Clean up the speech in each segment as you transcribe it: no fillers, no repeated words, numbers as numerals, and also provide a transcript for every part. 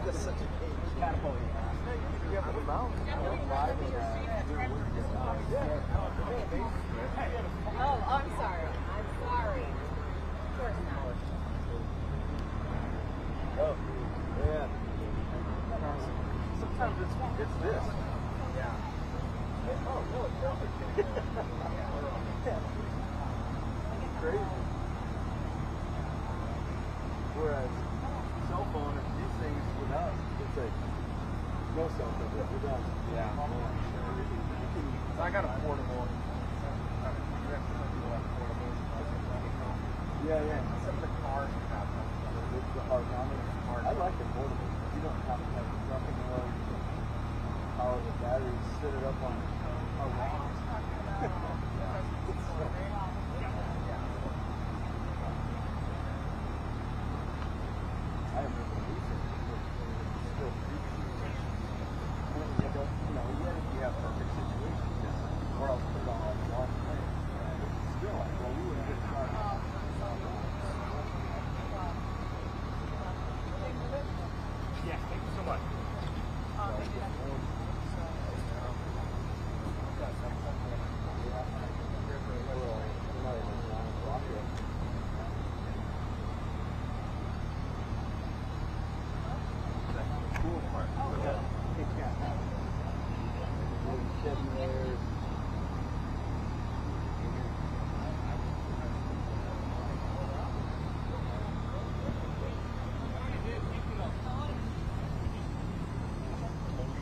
just such a Catapult. you have a mount. Oh, I'm sorry. I'm sorry. Of course not. Oh, yeah. Sometimes it's this. Yeah. Oh, no, it's not. It's crazy. Whereas cell phone, if these things with us, it's like no cell phone, we're done. Yeah. So I got a portable. Yeah. Some of the cars have them. It's the hard mounted. I like the portable. You don't have to have the truck anymore. You can power the batteries, set it up on a rock. I remember research still even if you have perfect situations, or else put it on like one thing. Still, like, well, we wouldn't get started. Yeah, thank you so much. Cool part.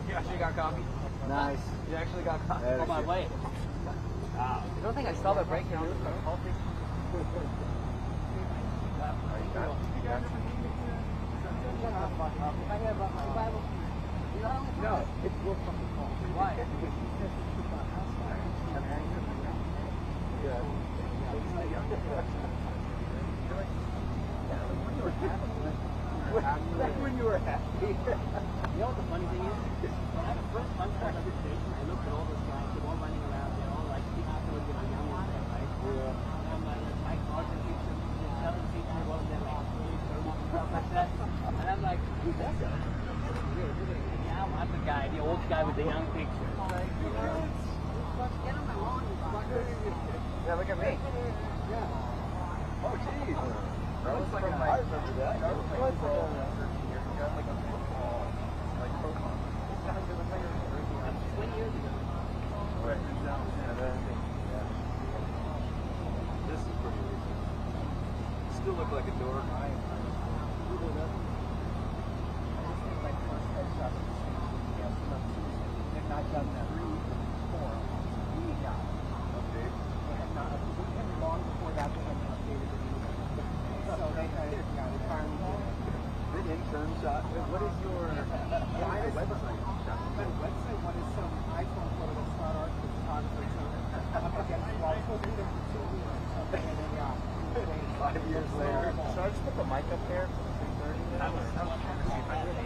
You actually got coffee? Nice. You actually got coffee? That On is my good. way. Wow. You don't think I saw that breakdown in the coffee? No, it's real fucking cool. Why? That's when you were happy. You know what the funny thing is? When I first unpacked the station, I looked at all those guys, they're all running around, they're all like absolutely young ones there, right? Yeah. And I'm like, Mike Martin teacher, another teacher, one of them like 20, 30, stuff like that. And I'm like, who's that guy? Yeah, I'm the guy, the old guy with the young picture. Like, you know, get on my lawn. Yeah, look at me. Yeah. Oh, geez. That was like I remember that. That was like a pro 13 years ago, like a football, like pro con. 20 years ago. Right. And then, yeah. This is pretty recent. Still look like a dork. They've not done that. 3, 4. We got it. Okay. They have not. And long before that, they had updated the news. So they had, they finally did it. The intern shot. What is your website? My website one is some iPhone photo that's not art, but photography. So I'm against the wall. I was supposed to be there for 2 weeks or something, and then yeah. 5 years later. So I just put the mic up there for 3:30. I was trying to see if I could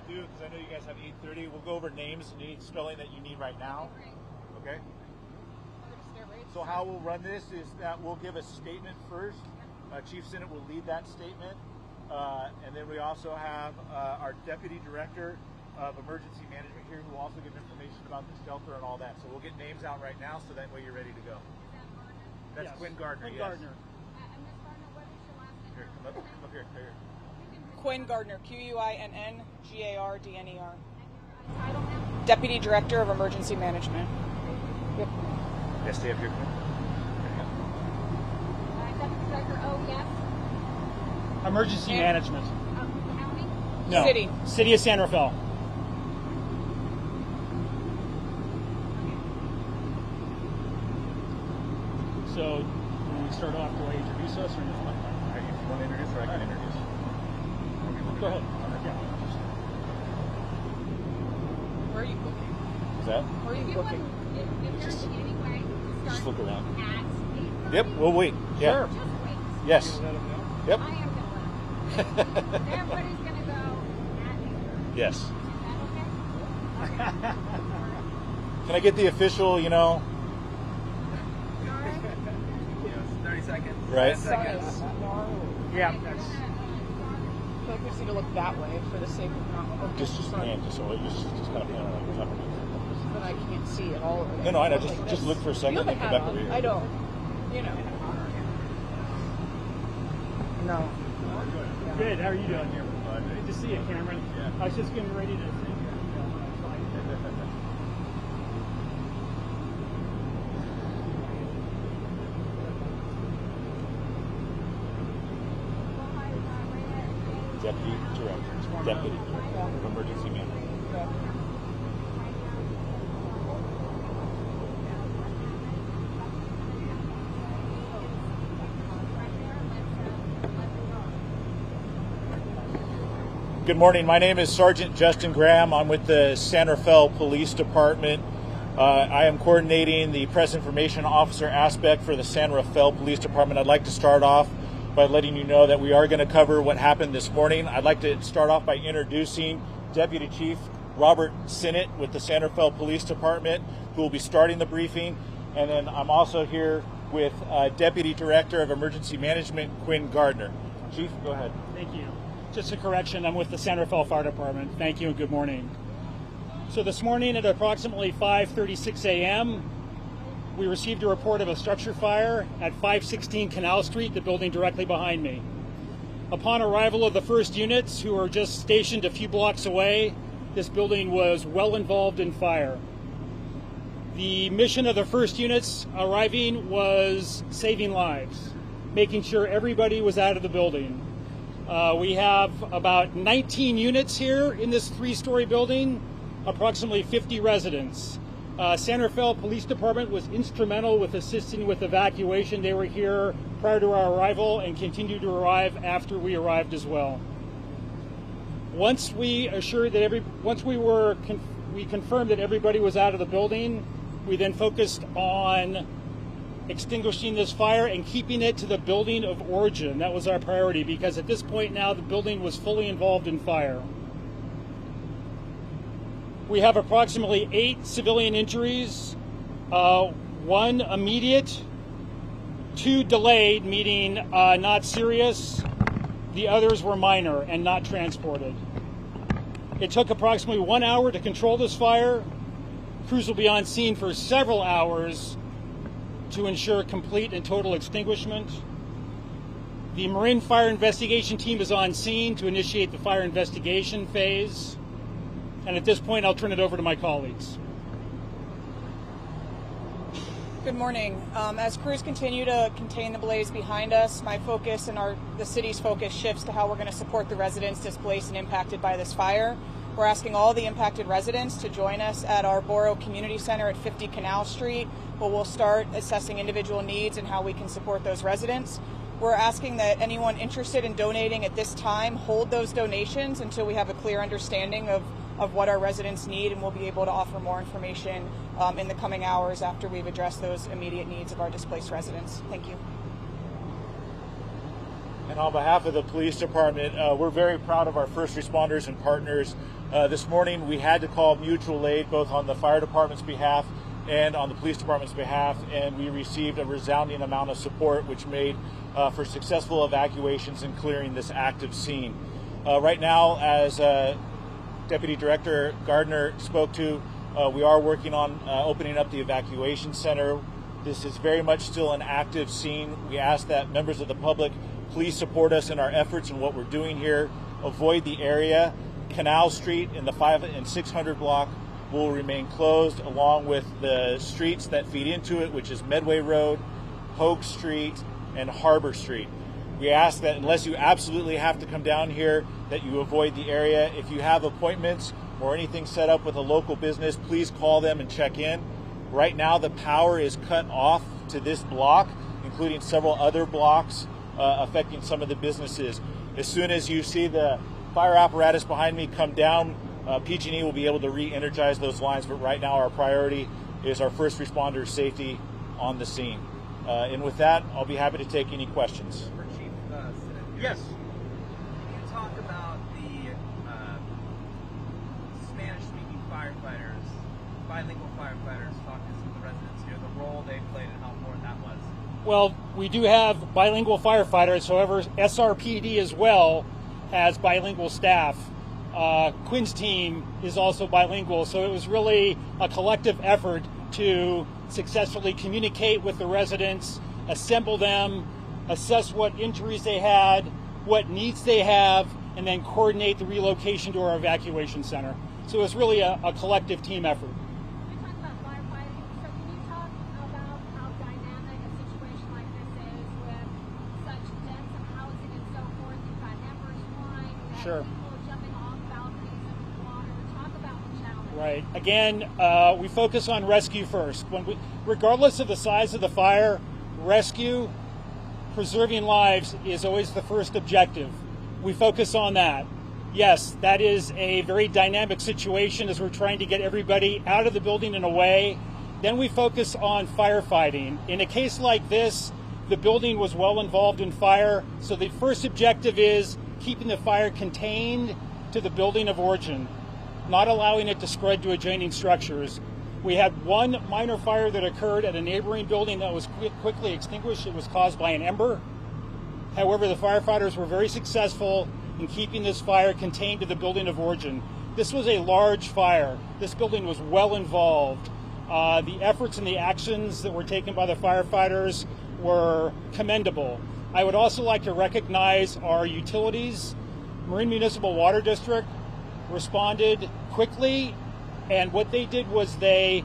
do, because I know you guys have 8:30, we'll go over names and need spelling that you need right now. Okay? So how we'll run this is that we'll give a statement first. Chief Sinnott will lead that statement. And then we also have our Deputy Director of Emergency Management here who will also give information about the shelter and all that. So we'll get names out right now so that way you're ready to go. That's yes. Quinn Gardner. Quinn yes. Gardner. Here, come up here. Quinn Gardner, Quinngardner. Deputy Director of Emergency Management. Yep. Yes, stay up here. Deputy Director, yes. Emergency Management. County? No. City of San Rafael. So, when we start off, do I introduce us or not? If you want to introduce or I can introduce. Go ahead. Yeah. Where are you booking? Is that? Where are you booking? If there's any way to Just start look around. at 8:30, Yep, we'll wait. Yeah. Sure. just wait. Yes. Yep. I am going to let them know. Everybody's going to go at 8:30. Yes. Is that okay? Can I get the official, All right. 30 seconds. right? Seconds. Yeah, I feel like we just need to look that way for the sake of not looking Just kind of pan like that. But I can't see at all. No, I know. Like Just this. look for a second You and have then a come hat back over on. here. I don't. You know. No. good. How are you doing here? Good to see you, Cameron. Yeah. I was just getting ready to say Deputy Director of Emergency Management. Good morning. My name is Sergeant Justin Graham. I'm with the San Rafael Police Department. I am coordinating the press information officer aspect for the San Rafael Police Department. I'd like to start off by letting you know that we are going to cover what happened this morning. I'd like to start off by introducing Deputy Chief Robert Sinnott with the San Rafael Police Department, who will be starting the briefing. And then I'm also here with Deputy Director of Emergency Management, Quinn Gardner. Chief, go ahead. Thank you. Just a correction, I'm with the San Rafael Fire Department. Thank you and good morning. So this morning at approximately 5:36 a.m., we received a report of a structure fire at 516 Canal Street, the building directly behind me. Upon arrival of the first units, who were just stationed a few blocks away, this building was well involved in fire. The mission of the first units arriving was saving lives, making sure everybody was out of the building. We have about 19 units here in this 3-story building, approximately 50 residents. San Rafael Police Department was instrumental with assisting with evacuation. They were here prior to our arrival and continued to arrive after we arrived as well. Once we confirmed that everybody was out of the building, we then focused on extinguishing this fire and keeping it to the building of origin. That was our priority because at this point now the building was fully involved in fire. We have approximately 8 civilian injuries, 1 immediate, 2 delayed, meaning not serious. The others were minor and not transported. It took approximately 1 hour to control this fire. Crews will be on scene for several hours to ensure complete and total extinguishment. The Marine Fire Investigation Team is on scene to initiate the fire investigation phase. And at this point, I'll turn it over to my colleagues. Good morning. As crews continue to contain the blaze behind us, my focus and the city's focus shifts to how we're going to support the residents displaced and impacted by this fire. We're asking all the impacted residents to join us at our Borough Community Center at 50 Canal Street, where we'll start assessing individual needs and how we can support those residents. We're asking that anyone interested in donating at this time hold those donations until we have a clear understanding of what our residents need, and we'll be able to offer more information in the coming hours after we've addressed those immediate needs of our displaced residents. Thank you. And on behalf of the police department, we're very proud of our first responders and partners. This morning we had to call mutual aid both on the fire department's behalf and on the police department's behalf, and we received a resounding amount of support, which made for successful evacuations and clearing this active scene. Right now, as Deputy Director Gardner spoke to, we are working on opening up the evacuation center. This is very much still an active scene. We ask that members of the public please support us in our efforts in what we're doing here. Avoid the area. Canal Street in the 500 and 600 block will remain closed, along with the streets that feed into it, which is Medway Road, Hogue Street, and Harbor Street. We ask that unless you absolutely have to come down here, that you avoid the area. If you have appointments or anything set up with a local business, please call them and check in. Right now, the power is cut off to this block, including several other blocks, affecting some of the businesses. As soon as you see the fire apparatus behind me come down, PG&E will be able to re-energize those lines, but right now our priority is our first responders' safety on the scene. And with that, I'll be happy to take any questions. For Chief Yes. Can you talk about the Spanish-speaking firefighters, bilingual firefighters, talking to some of the residents here, the role they played and how important that was? Well, we do have bilingual firefighters. However, SRPD as well has bilingual staff. Quinn's team is also bilingual, so it was really a collective effort to successfully communicate with the residents, assemble them, assess what injuries they had, what needs they have, and then coordinate the relocation to our evacuation center. So it's really a collective team effort. We talk about firefighting, so can you talk about how dynamic a situation like this is with such dense housing and so forth? You've got embers flying, you've got Sure. people jumping off balconies into the water. Talk about the challenge. Right. Again, we focus on rescue first. Regardless of the size of the fire, rescue, preserving lives is always the first objective. We focus on that. Yes, that is a very dynamic situation as we're trying to get everybody out of the building and away. Then we focus on firefighting. In a case like this, the building was well involved in fire, so the first objective is keeping the fire contained to the building of origin, not allowing it to spread to adjoining structures. We had one minor fire that occurred at a neighboring building that was quickly extinguished. It was caused by an ember. However, the firefighters were very successful in keeping this fire contained to the building of origin. This was a large fire. This building was well involved. The efforts and the actions that were taken by the firefighters were commendable. I would also like to recognize our utilities. Marin Municipal Water District responded quickly, and what they did was they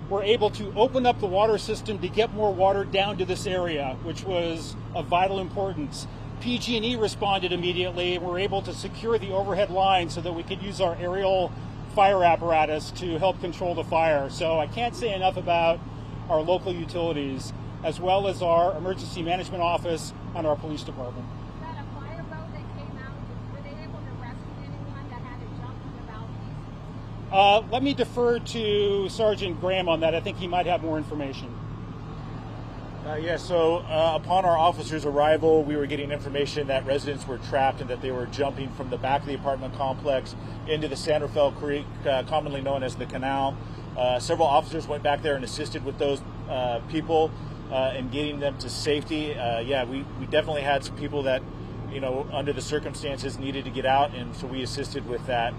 were able to open up the water system to get more water down to this area, which was of vital importance. PG&E responded immediately and were able to secure the overhead line so that we could use our aerial fire apparatus to help control the fire. So I can't say enough about our local utilities, as well as our emergency management office and our police department. Was that a fireboat that came out? Were they able to rescue anyone that had to jump from the balconies? Let me defer to Sergeant Graham on that. I think he might have more information. Upon our officers' arrival, we were getting information that residents were trapped and that they were jumping from the back of the apartment complex into the San Rafael Creek, commonly known as the canal. Several officers went back there and assisted with those people and getting them to safety. We definitely had some people that, under the circumstances needed to get out, and so we assisted with that.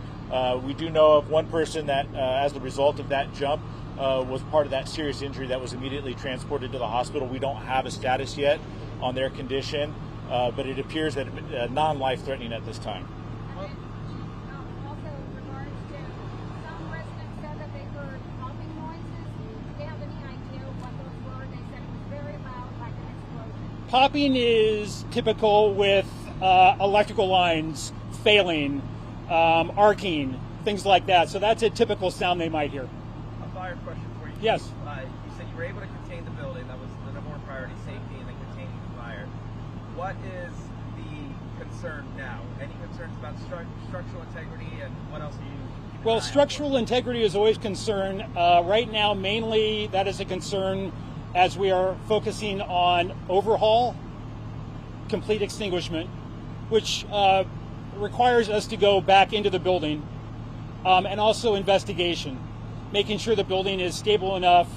We do know of one person that, as the result of that jump, was part of that serious injury that was immediately transported to the hospital. We don't have a status yet on their condition, but it appears that non-life-threatening at this time. And then, also in regards to, some residents said that they heard popping noises. Do they have any idea what those were? They said it was very loud, like an explosion. Popping is typical with electrical lines failing, arcing, things like that. So that's a typical sound they might hear. A fire question for you. Yes. You said you were able to contain the building. That was the number one priority, safety and then containing the fire. What is the concern now? Any concerns about structural integrity, and what else are you keeping an eye Well, on? structural integrity is always a concern. Right now, mainly that is a concern as we are focusing on overhaul, complete extinguishment, which requires us to go back into the building, and also investigation, making sure the building is stable enough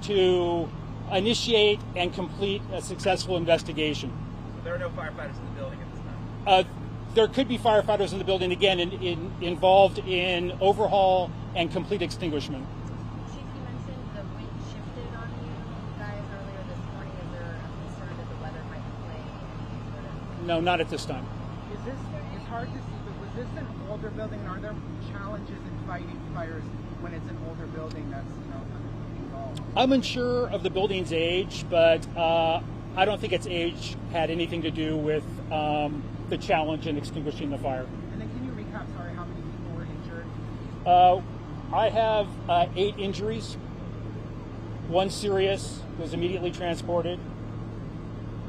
to initiate and complete a successful investigation. So there are no firefighters in the building at this time? There could be firefighters in the building, again, involved in overhaul and complete extinguishment. Chief, you mentioned the wind shifted on you guys earlier this morning. Is there a concern that the weather might play any sort of... No, not at this time. It's hard to see, but was this an older building? Are there challenges in fighting fires when it's an older building that's, involved? I'm unsure of the building's age, but I don't think its age had anything to do with the challenge in extinguishing the fire. And then can you recap, sorry, how many people were injured? I have 8 injuries. 1 serious, was immediately transported.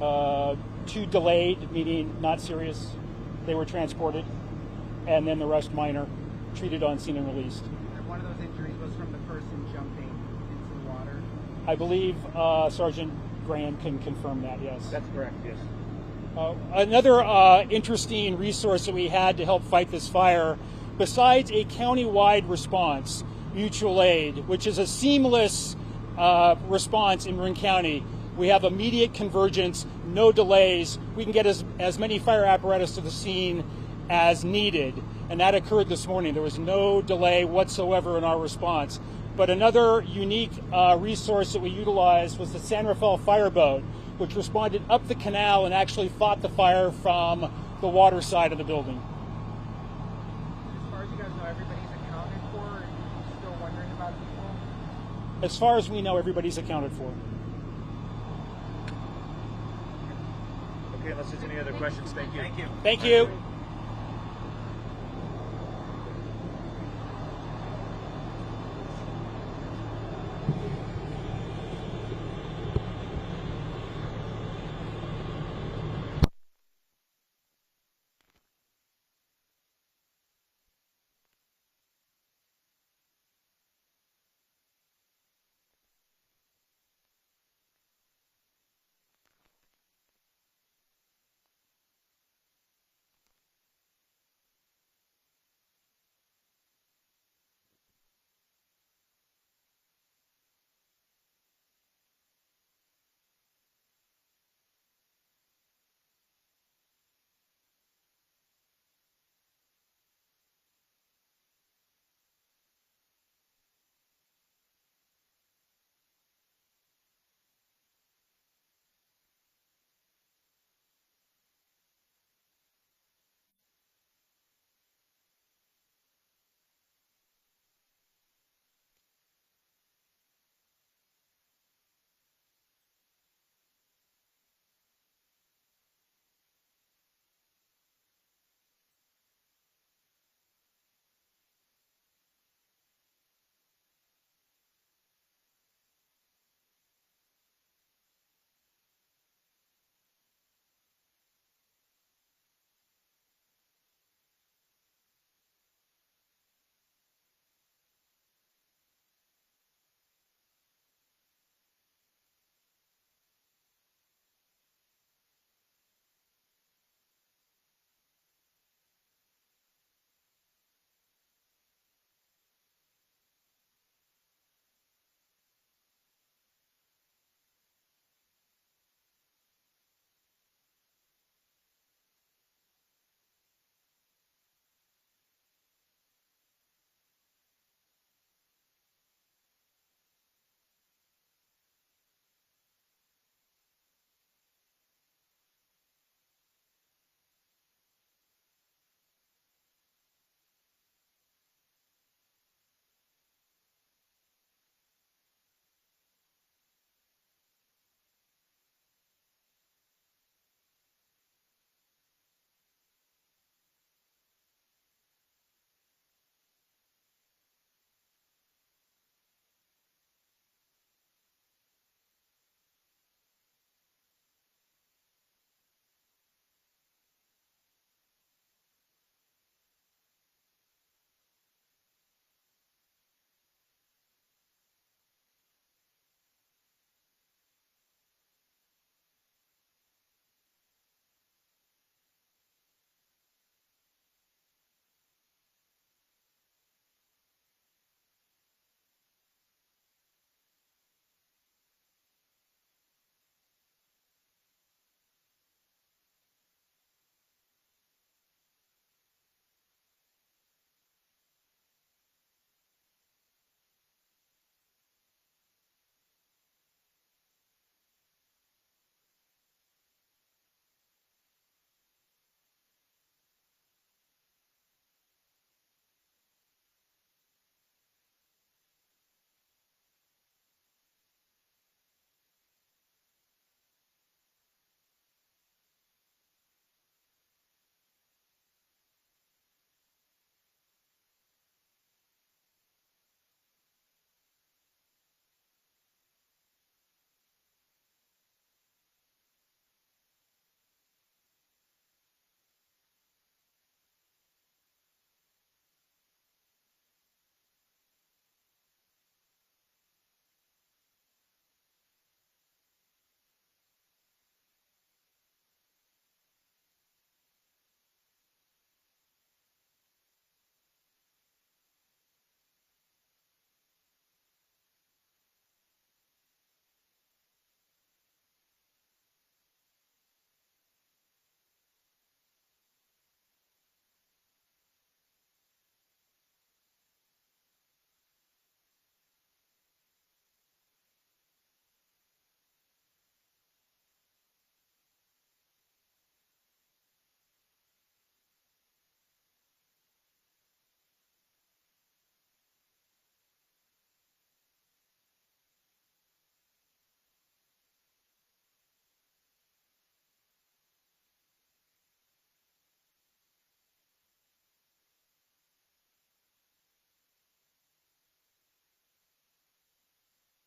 2 delayed, meaning not serious. They were transported. And then the rest minor, treated on scene and released. And one of those injuries was from the person jumping into the water? I believe Sergeant Graham can confirm that, yes. That's correct, yes. Another interesting resource that we had to help fight this fire, besides a county-wide response, mutual aid, which is a seamless response in Marin County. We have immediate convergence, no delays. We can get as many fire apparatus to the scene as needed, and that occurred this morning. There was no delay whatsoever in our response. But another unique resource that we utilized was the San Rafael fireboat, which responded up the canal and actually fought the fire from the water side of the building. As far as you guys know, everybody's accounted for, or are you still wondering about people? As far as we know, everybody's accounted for. Okay, unless there's any other questions, thank you. Thank you. Thank you.